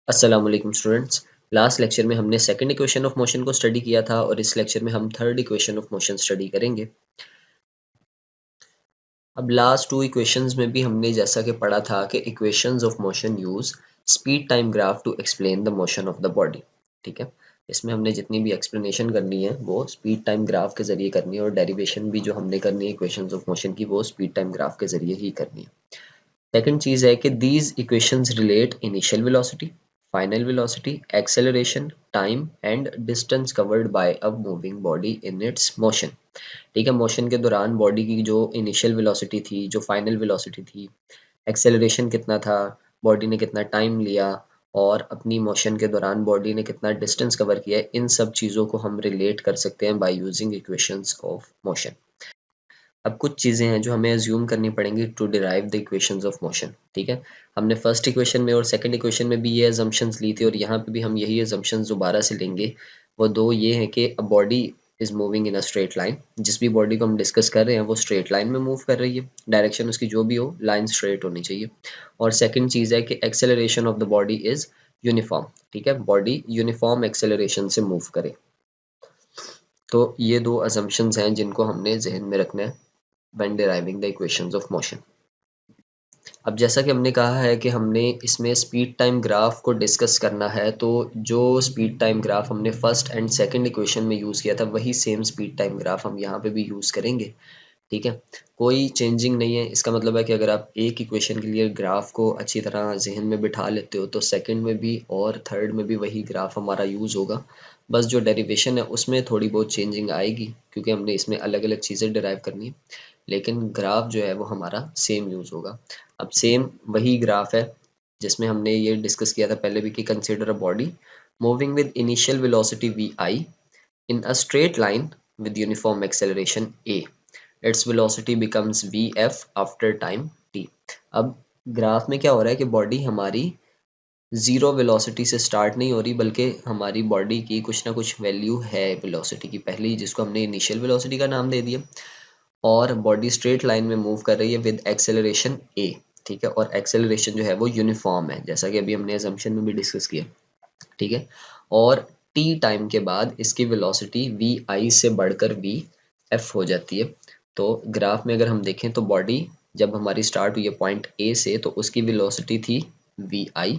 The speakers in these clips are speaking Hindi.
अस्सलाम वालेकुम स्टूडेंट्स। लास्ट लेक्चर में हमने सेकंड इक्वेशन ऑफ मोशन को स्टडी किया था और इस लेक्चर में हम third equation of motion study करेंगे। अब लास्ट टू इक्वेशंस में भी हमने जैसा कि पढ़ा था कि equations of motion use speed time graph to explain the motion of the body. ठीक है, इसमें हमने जितनी भी एक्सप्लेनेशन करनी है वो स्पीड टाइम ग्राफ के ज़रिए करनी है और डेरिवेशन भी जो हमने करनी है इक्वेशंस ऑफ मोशन की वो स्पीड टाइम ग्राफ के ज़रिए ही करनी है। सेकंड चीज़ है कि these equations relate initial velocity, final velocity, acceleration, time and distance covered by a moving body in its motion. ठीक है, मोशन के दौरान बॉडी की जो इनिशियल वेलोसिटी थी, जो फाइनल वेलोसिटी थी, एक्सेलरेशन कितना था, बॉडी ने कितना टाइम लिया और अपनी मोशन के दौरान बॉडी ने कितना डिस्टेंस कवर किया है, इन सब चीज़ों को हम रिलेट कर सकते हैं by using equations of motion. अब कुछ चीज़ें हैं जो हमें अज्यूम करनी पड़ेंगी to derive the equations of motion. ठीक है, हमने फर्स्ट इक्वेशन में और सेकंड इक्वेशन में भी ये अजम्पशंस ली थी और यहाँ पे भी हम यही अजम्पशंस दोबारा से लेंगे। वो दो ये हैं कि a body is moving in a straight line. जिस भी बॉडी को हम डिस्कस कर रहे हैं वो स्ट्रेट लाइन में मूव कर रही है, डायरेक्शन उसकी जो भी हो लाइन स्ट्रेट होनी चाहिए। और सेकंड चीज़ है कि acceleration of the body is uniform. ठीक है, बॉडी यूनिफॉर्म एक्सेलरेशन से मूव करे। तो ये दो अजम्पशंस हैं जिनको हमने जहन में रखना है when deriving the equations of motion। अब जैसा कि हमने कहा है कि हमने इसमें स्पीड टाइम ग्राफ को डिस्कस करना है, तो जो स्पीड टाइम ग्राफ हमने फर्स्ट एंड सेकंड इक्वेशन में यूज़ किया था वही सेम स्पीड टाइम ग्राफ हम यहाँ पे भी यूज़ करेंगे। ठीक है, कोई चेंजिंग नहीं है। इसका मतलब है कि अगर आप एक इक्वेशन के लिए ग्राफ को अच्छी तरह जहन में बिठा लेते हो तो सेकंड में भी और थर्ड में भी वही ग्राफ हमारा यूज़ होगा। बस जो डेरिवेशन है उसमें थोड़ी बहुत चेंजिंग आएगी क्योंकि हमने इसमें अलग अलग चीज़ें डिराइव करनी है, लेकिन ग्राफ जो है वो हमारा सेम यूज़ होगा। अब सेम वही ग्राफ है जिसमें हमने ये डिस्कस किया था पहले भी कि consider a body moving with initial velocity V I in a straight line with uniform acceleration a, its velocity becomes vf after time t। अब ग्राफ में क्या हो रहा है कि बॉडी हमारी ज़ीरो वेलोसिटी से स्टार्ट नहीं हो रही बल्कि हमारी बॉडी की कुछ ना कुछ वैल्यू है वेलोसिटी की पहले, जिसको हमने इनिशियल वेलोसिटी का नाम दे दिया। और बॉडी स्ट्रेट लाइन में मूव कर रही है विद एक्सेलरेशन ए। ठीक है, और एक्सेलरेशन जो है वो यूनिफॉर्म है जैसा कि अभी हमने असम्पशन में भी डिस्कस किया। ठीक है, और टी टाइम के बाद इसकी वेलोसिटी वी आई से बढ़कर वी एफ हो जाती है। तो ग्राफ में अगर हम देखें तो बॉडी जब हमारी स्टार्ट हुई है पॉइंट ए से तो उसकी वेलोसिटी थी वी आई,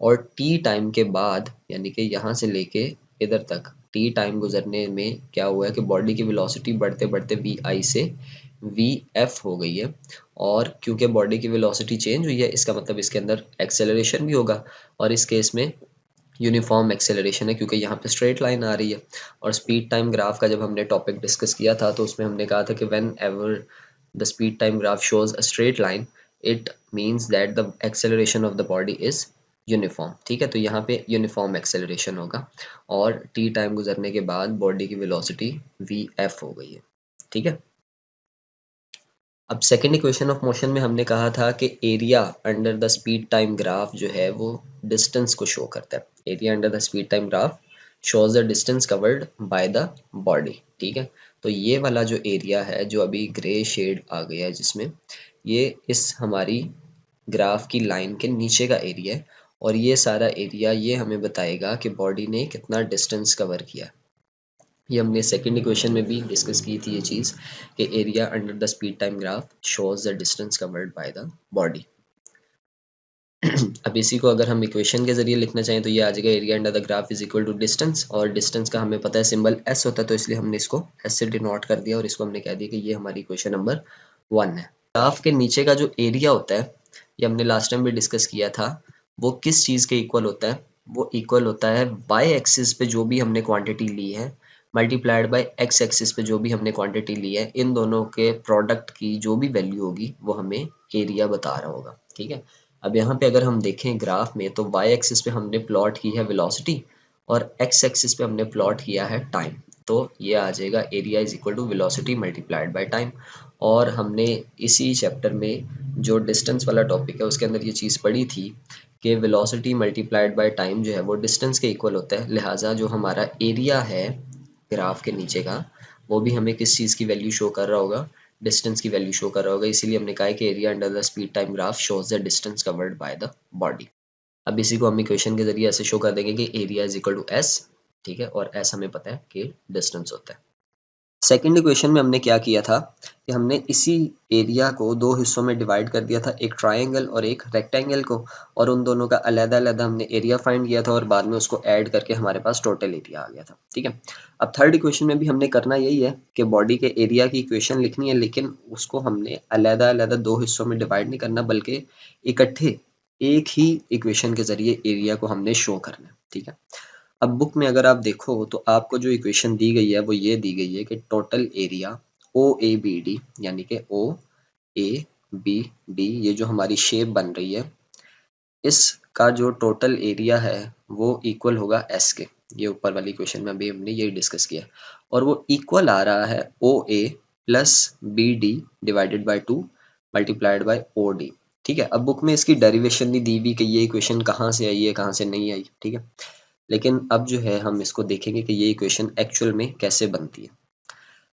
और टी टाइम के बाद यानी कि यहाँ से लेके इधर तक टी टाइम गुजरने में क्या हुआ है कि बॉडी की वेलोसिटी बढ़ते बढ़ते वी आई से वी एफ हो गई है। और क्योंकि बॉडी की वेलोसिटी चेंज हुई है इसका मतलब इसके अंदर एक्सेलरेशन भी होगा, और इस केस में यूनिफॉर्म एक्सेलरेशन है क्योंकि यहाँ पे स्ट्रेट लाइन आ रही है। और स्पीड टाइम ग्राफ का जब हमने टॉपिक डिस्कस किया था तो उसमें हमने कहा था कि when ever the speed time graph shows a straight line it means that the acceleration of the body is uniform. ठीक है, तो यहाँ पे यूनिफॉर्म एक्सेलरेशन होगा और टी टाइम गुजरने के बाद बॉडी की वेलोसिटी वी एफ हो गई है। ठीक है, अब सेकेंड इक्वेशन ऑफ मोशन में हमने कहा था कि area under the speed time graph जो है वो डिस्टेंस को शो करता है। Area under the speed time graph shows the distance covered by the body. ठीक है, तो ये वाला जो एरिया है जो अभी ग्रे शेड आ गया है जिसमें ये इस हमारी ग्राफ की लाइन के नीचे का एरिया है, और ये सारा एरिया ये हमें बताएगा कि बॉडी ने कितना डिस्टेंस कवर किया। ये हमने सेकंड इक्वेशन में भी डिस्कस की थी ये चीज़ कि area under the speed time graph shows the distance covered by the body. अब इसी को अगर हम इक्वेशन के जरिए लिखना चाहें तो ये आ जाएगा area under the graph is equal to distance, और डिस्टेंस का हमें पता है सिंबल एस होता है तो इसलिए हमने इसको एस से डिनोट कर दिया और इसको हमने कह दिया कि ये हमारी इक्वेशन नंबर 1 है। ग्राफ के नीचे का जो एरिया होता है ये हमने लास्ट टाइम भी डिस्कस किया था, वो किस चीज़ के इक्वल होता है? वो इक्वल होता है वाई एक्सिस पे जो भी हमने क्वांटिटी ली है मल्टीप्लाइड बाय एक्स एक्सिस पे जो भी हमने क्वांटिटी ली है, इन दोनों के प्रोडक्ट की जो भी वैल्यू होगी वो हमें एरिया बता रहा होगा। ठीक है, अब यहाँ पे अगर हम देखें ग्राफ में तो वाई एक्सिस पे हमने प्लॉट की है वेलोसिटी और एक्स एक्सिस पे हमने प्लॉट किया है टाइम। तो ये आ जाएगा area is equal to velocity multiplied by time. और हमने इसी चैप्टर में जो डिस्टेंस वाला टॉपिक है उसके अंदर ये चीज़ पढ़ी थी कि वेलोसिटी मल्टीप्लाइड बाय टाइम जो है वो डिस्टेंस के इक्वल होता है, लिहाजा जो हमारा एरिया है ग्राफ के नीचे का वो भी हमें किस चीज़ की वैल्यू शो कर रहा होगा? डिस्टेंस की वैल्यू शो कर रहा होगा। इसीलिए हमने कहा है कि area under the speed time graph shows the distance covered by the body. अब इसी को हम इक्वेशन के जरिए ऐसे शो कर देंगे कि area is equal to S, ठीक है, और एस हमें पता है कि डिस्टेंस होता है। सेकंड इक्वेशन में हमने क्या किया था कि हमने इसी एरिया को दो हिस्सों में डिवाइड कर दिया था, एक ट्रायंगल और एक रेक्टेंगल को, और उन दोनों का अलग-अलग हमने एरिया फाइंड किया था और बाद में उसको ऐड करके हमारे पास टोटल एरिया आ गया था, ठीक है। अब थर्ड इक्वेशन में भी हमने करना यही है कि बॉडी के एरिया की इक्वेशन लिखनी है, लेकिन उसको हमने अलग-अलग दो हिस्सों में डिवाइड नहीं करना, बल्कि इकट्ठे एक ही इक्वेशन के जरिए एरिया को हमने शो करना है, ठीक है। अब बुक में अगर आप देखो तो आपको जो इक्वेशन दी गई है वो ये दी गई है कि total area O A B D, यानी कि ओ ए बी डी, ये जो हमारी शेप बन रही है, इसका जो टोटल एरिया है वो इक्वल होगा एस के। ये ऊपर वाली इक्वेशन में अभी हमने ये डिस्कस किया, और वो इक्वल आ रहा है O A plus B D divided by 2 multiplied by O D, ठीक है। अब बुक में इसकी डेरिवेशन नहीं दी हुई कि ये इक्वेशन कहाँ से आई है कहाँ से नहीं आई, ठीक है। लेकिन अब जो है हम इसको देखेंगे कि ये इक्वेशन एक्चुअल में कैसे बनती है।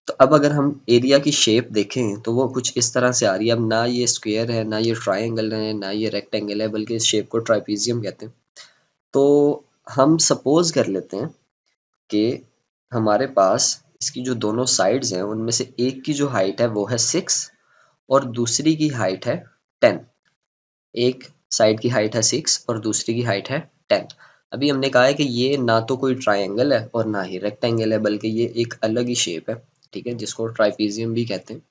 तो अब अगर हम एरिया की शेप देखें तो वो कुछ इस तरह से आ रही है। अब ना ये स्क्वायर है, ना ये ट्रायंगल है, ना ये रेक्टेंगल है, बल्कि इस शेप को ट्राइपीजियम कहते हैं। तो हम सपोज कर लेते हैं कि हमारे पास इसकी जो दोनों साइड्स हैं उनमें से एक की जो हाइट है वो है 6 और दूसरी की हाइट है 10। एक साइड की हाइट है 6 और दूसरी की हाइट है 10। अभी हमने कहा है कि ये ना तो कोई ट्रायंगल है और ना ही रेक्टेंगल है, बल्कि ये एक अलग ही शेप है, ठीक है, जिसको ट्राइपीजियम भी कहते हैं।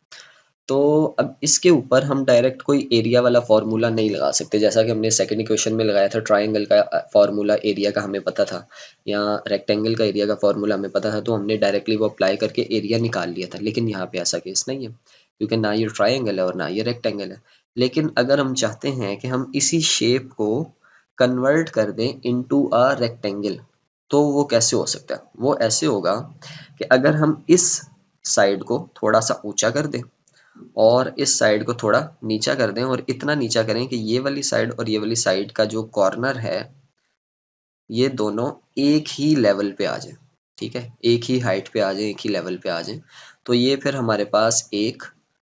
तो अब इसके ऊपर हम डायरेक्ट कोई एरिया वाला फार्मूला नहीं लगा सकते, जैसा कि हमने सेकंड इक्वेशन में लगाया था। ट्रायंगल का फार्मूला एरिया का हमें पता था, या रेक्टेंगल का एरिया का फार्मूला हमें पता था, तो हमने डायरेक्टली वो अप्लाई करके एरिया निकाल लिया था। लेकिन यहाँ पे ऐसा केस नहीं है, क्योंकि ना ये ट्रायंगल है और ना ये रेक्टेंगल है। लेकिन अगर हम चाहते हैं कि हम इसी शेप को कन्वर्ट कर दें इनटू अ रेक्टेंगल, तो वो कैसे हो सकता है? वो ऐसे होगा कि अगर हम इस साइड को थोड़ा सा ऊंचा कर दें और इस साइड को थोड़ा नीचा कर दें, और इतना नीचा करें कि ये वाली साइड और ये वाली साइड का जो कॉर्नर है ये दोनों एक ही लेवल पे आ जाए, ठीक है, एक ही हाइट पे आ जाए, एक ही लेवल पे आ जाए, तो ये फिर हमारे पास एक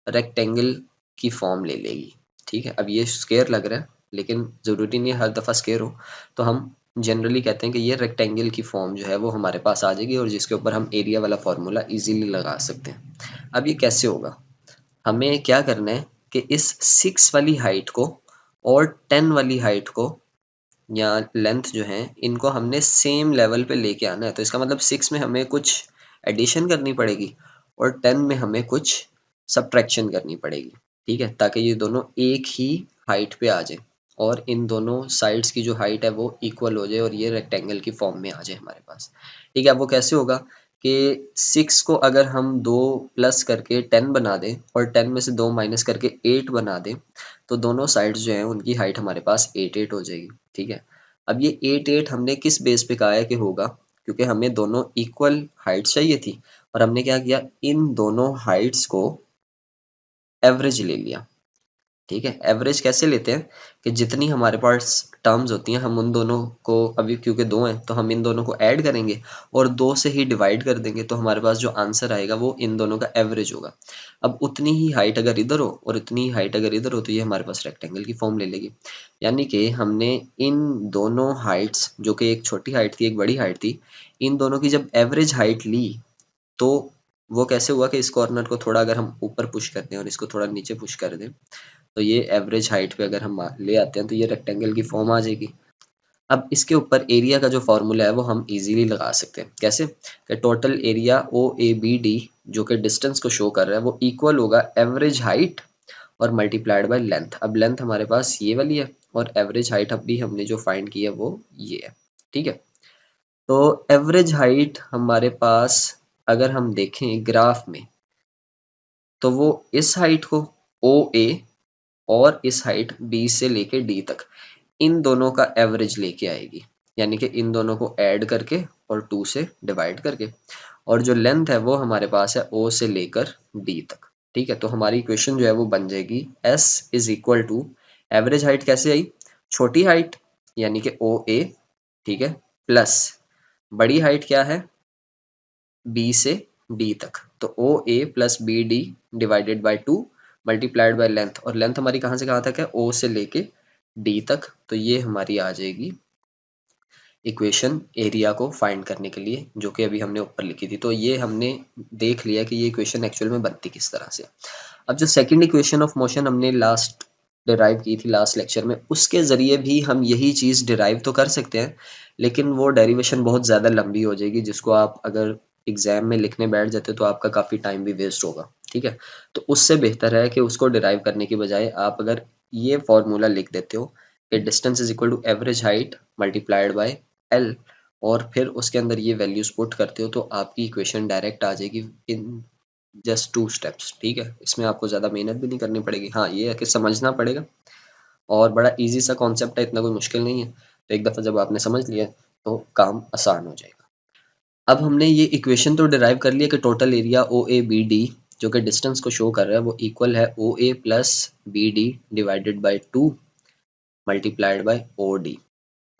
रेक्टेंगल की फॉर्म ले लेगी, ठीक है। अब ये स्क्वायर लग रहा है, लेकिन ज़रूरी नहीं है हर दफ़ा स्क्वायर हो, तो हम जनरली कहते हैं कि ये रेक्टेंगल की फॉर्म जो है वो हमारे पास आ जाएगी, और जिसके ऊपर हम एरिया वाला फार्मूला इजीली लगा सकते हैं। अब ये कैसे होगा? हमें क्या करना है कि इस 6 वाली हाइट को और 10 वाली हाइट को, या लेंथ जो है, इनको हमने सेम लेवल पे लेके आना है। तो इसका मतलब 6 में हमें कुछ एडिशन करनी पड़ेगी और 10 में हमें कुछ सब्ट्रैक्शन करनी पड़ेगी, ठीक है, ताकि ये दोनों एक ही हाइट पे आ जाए और इन दोनों साइड्स की जो हाइट है वो इक्वल हो जाए और ये रेक्टेंगल की फॉर्म में आ जाए हमारे पास, ठीक है। अब वो कैसे होगा कि 6 को अगर हम 2 प्लस करके 10 बना दें और 10 में से 2 माइनस करके 8 बना दें, तो दोनों साइड्स जो हैं उनकी हाइट हमारे पास 8 हो जाएगी, ठीक है। अब ये 8 हमने किस बेस पे कहा है कि होगा? क्योंकि हमें दोनों इक्वल हाइट चाहिए थी, और हमने क्या किया, इन दोनों हाइट्स को एवरेज ले लिया, ठीक है। एवरेज कैसे लेते हैं कि जितनी हमारे पास टर्म्स होती हैं हम उन दोनों को, अभी क्योंकि दो हैं तो हम इन दोनों को ऐड करेंगे और 2 से ही डिवाइड कर देंगे, तो हमारे पास जो आंसर आएगा वो इन दोनों का एवरेज होगा। अब उतनी ही हाइट अगर इधर हो और उतनी ही हाइट अगर इधर हो तो ये हमारे पास रेक्टेंगल की फॉर्म ले लेगी। यानी कि हमने इन दोनों हाइट्स, जो कि एक छोटी हाइट थी एक बड़ी हाइट थी, इन दोनों की जब एवरेज हाइट ली, तो वो कैसे हुआ कि इस कॉर्नर को थोड़ा अगर हम ऊपर पुश कर दें और इसको थोड़ा नीचे पुश कर दें, तो ये एवरेज हाइट पे अगर हम ले आते हैं तो ये रेक्टेंगल की फॉर्म आ जाएगी। अब इसके ऊपर एरिया का जो फॉर्मूला है वो हम इजीली लगा सकते हैं। कैसे? कि total area O A B D, जो कि डिस्टेंस को शो कर रहा है, वो इक्वल होगा एवरेज हाइट और मल्टीप्लाइड बाय लेंथ। अब लेंथ हमारे पास ये वाली है और एवरेज हाइट अभी हमने जो फाइंड की है वो ये है, ठीक है। तो एवरेज हाइट हमारे पास अगर हम देखें ग्राफ में, तो वो इस हाइट को ओ ए और इस हाइट बी से लेके डी तक, इन दोनों का एवरेज लेके आएगी, यानी कि इन दोनों को ऐड करके और 2 से डिवाइड करके, और जो लेंथ है वो हमारे पास है ओ से लेकर डी तक, ठीक है। तो हमारी इक्वेशन जो है वो बन जाएगी S is equal to, average height कैसे आई, छोटी हाइट यानी कि ओ ए, ठीक है, प्लस बड़ी हाइट क्या है, बी से डी तक, तो O A plus B D divided by 2 multiplied by length, और लेंथ हमारी कहाँ से कहाँ तक है, ओ से लेके डी तक, तो ये हमारी आ जाएगी इक्वेशन एरिया को फाइंड करने के लिए, जो कि अभी हमने ऊपर लिखी थी। तो ये हमने देख लिया कि ये इक्वेशन एक्चुअल में बनती किस तरह से। अब जो सेकंड इक्वेशन ऑफ मोशन हमने लास्ट डिराइव की थी लास्ट लेक्चर में, उसके ज़रिए भी हम यही चीज़ डिराइव तो कर सकते हैं, लेकिन वो डेरिवेशन बहुत ज़्यादा लंबी हो जाएगी, जिसको आप अगर एग्जाम में लिखने बैठ जाते तो आपका काफ़ी टाइम भी वेस्ट होगा। ठीक है, तो उससे बेहतर है कि उसको डिराइव करने की बजाय आप अगर ये फॉर्मूला लिख देते हो कि distance is equal to average height multiplied by L, और फिर उसके अंदर ये वैल्यूज पुट करते हो, तो आपकी इक्वेशन डायरेक्ट आ जाएगी इन जस्ट 2 स्टेप्स। ठीक है, इसमें आपको ज़्यादा मेहनत भी नहीं करनी पड़ेगी। हाँ, ये है कि समझना पड़ेगा, और बड़ा ईजी सा कॉन्सेप्ट है, इतना कोई मुश्किल नहीं है। तो एक दफ़ा जब आपने समझ लिया तो काम आसान हो जाएगा। अब हमने ये इक्वेशन तो डिराइव कर लिया कि total area O A B D, जो कि डिस्टेंस को शो कर रहा है, वो इक्वल है O A plus B D divided by 2 multiplied by O D.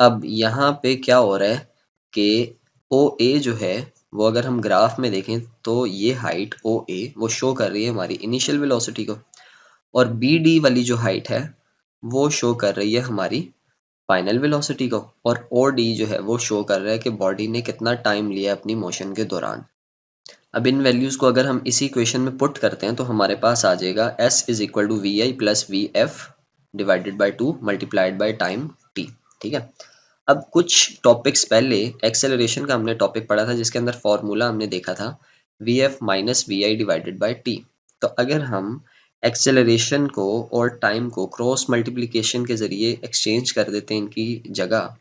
अब यहाँ पे क्या हो रहा है कि ओ ए जो है वो अगर हम ग्राफ में देखें तो ये हाइट ओ ए वो शो कर रही है हमारी इनिशियल वेलोसिटी को, और बी डी वाली जो हाइट है वो शो कर रही है हमारी फाइनल वेलोसिटी को, और ओ डी जो है वो शो कर रहा है कि बॉडी ने कितना टाइम लिया अपनी मोशन के दौरान। अब इन वैल्यूज़ को अगर हम इसी इक्वेशन में पुट करते हैं तो हमारे पास आ जाएगा S is equal to V I plus V F divided by 2 multiplied by time T. ठीक है, अब कुछ टॉपिक्स पहले एक्सेलरेशन का हमने टॉपिक पढ़ा था, जिसके अंदर फॉर्मूला हमने देखा था V F minus V I divided by T. तो अगर हम एक्सेलरेशन को और टाइम को क्रॉस मल्टीप्लिकेशन के ज़रिए एक्सचेंज कर देते हैं इनकी जगह,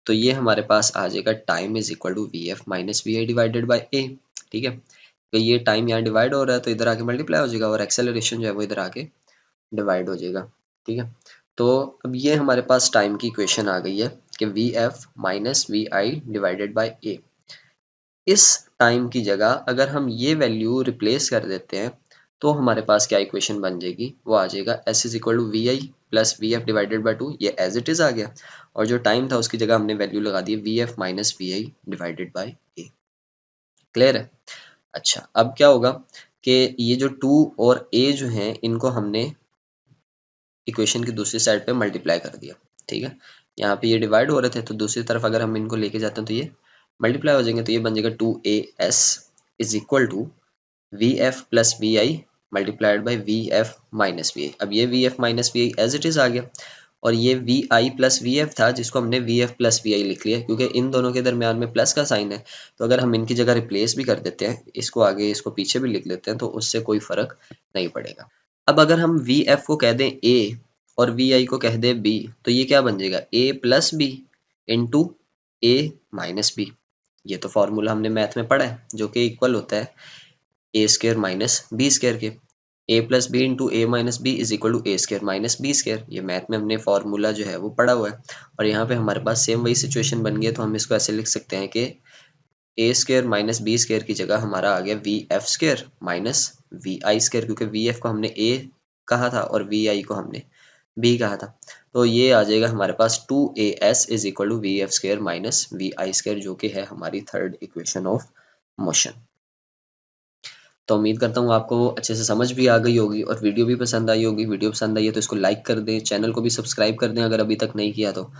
तो ये हमारे पास आ जाएगा time is equal to V F minus V I divided by A. ठीक है, तो ये टाइम यहाँ डिवाइड हो रहा है तो इधर आके मल्टीप्लाई हो जाएगा, और एक्सेलरेशन जो है वो इधर आके डिवाइड हो जाएगा। ठीक है, तो अब ये हमारे पास टाइम की इक्वेशन आ गई है कि V F minus V I divided by A. इस टाइम की जगह अगर हम ये वैल्यू रिप्लेस कर देते हैं तो हमारे पास क्या इक्वेशन बन जाएगी, वो आ जाएगा S is equal to V I plus V F divided by 2, ये एज इट इज़ आ गया, और जो टाइम था उसकी जगह हमने वैल्यू लगा दी V F minus V I divided by A. Clear है? अच्छा, अब क्या होगा कि ये जो 2 और a जो हैं इनको हमने इक्वेशन की दूसरी साइड पे मल्टीप्लाई कर दिया। ठीक है, यहाँ पे ये डिवाइड हो रहे थे तो दूसरी तरफ अगर हम इनको लेके जाते हैं तो ये मल्टीप्लाई हो जाएंगे, तो ये बन जाएगा 2as is equal to V F plus V I multiplied by V F minus V I. अब ये V F minus V I as it is आ गया, और ये V I plus V F था जिसको हमने V F plus V I लिख लिया, क्योंकि इन दोनों के दरमियान में प्लस का साइन है। तो अगर हम इनकी जगह रिप्लेस भी कर देते हैं, इसको आगे इसको पीछे भी लिख लेते हैं, तो उससे कोई फ़र्क नहीं पड़ेगा। अब अगर हम वी एफ को कह दें ए और वी आई को कह दें बी, तो ये क्या बन जाएगा ए plus B into A minus B. ये तो फॉर्मूला हमने मैथ में पढ़ा है, जो कि इक्वल होता है A square minus B square के। A plus B into A minus B is equal to A square minus B square. ये मैथ में हमने फॉर्मूला जो है वो पढ़ा हुआ है, और यहाँ पे हमारे पास सेम वही सिचुएशन बन गई है, तो हम इसको ऐसे लिख सकते हैं कि A square minus B square की जगह हमारा आ गया V F square minus V I square, क्योंकि वी एफ को हमने ए कहा था और वी आई को हमने बी कहा था। तो ये आ जाएगा हमारे पास 2as is equal to V F square minus V I square, जो कि है हमारी थर्ड इक्वेशन ऑफ मोशन। तो उम्मीद करता हूँ आपको अच्छे से समझ भी आ गई होगी और वीडियो भी पसंद आई होगी। वीडियो पसंद आई है तो इसको लाइक कर दें, चैनल को भी सब्सक्राइब कर दें अगर अभी तक नहीं किया तो,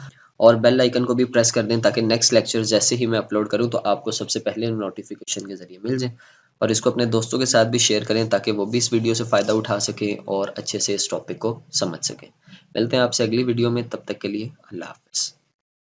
और बेल आइकन को भी प्रेस कर दें ताकि नेक्स्ट लेक्चर जैसे ही मैं अपलोड करूँ तो आपको सबसे पहले नोटिफिकेशन के ज़रिए मिल जाए। और इसको अपने दोस्तों के साथ भी शेयर करें ताकि वो भी इस वीडियो से फ़ायदा उठा सकें और अच्छे से इस टॉपिक को समझ सकें। मिलते हैं आपसे अगली वीडियो में, तब तक के लिए अल्लाह हाफ़िज़।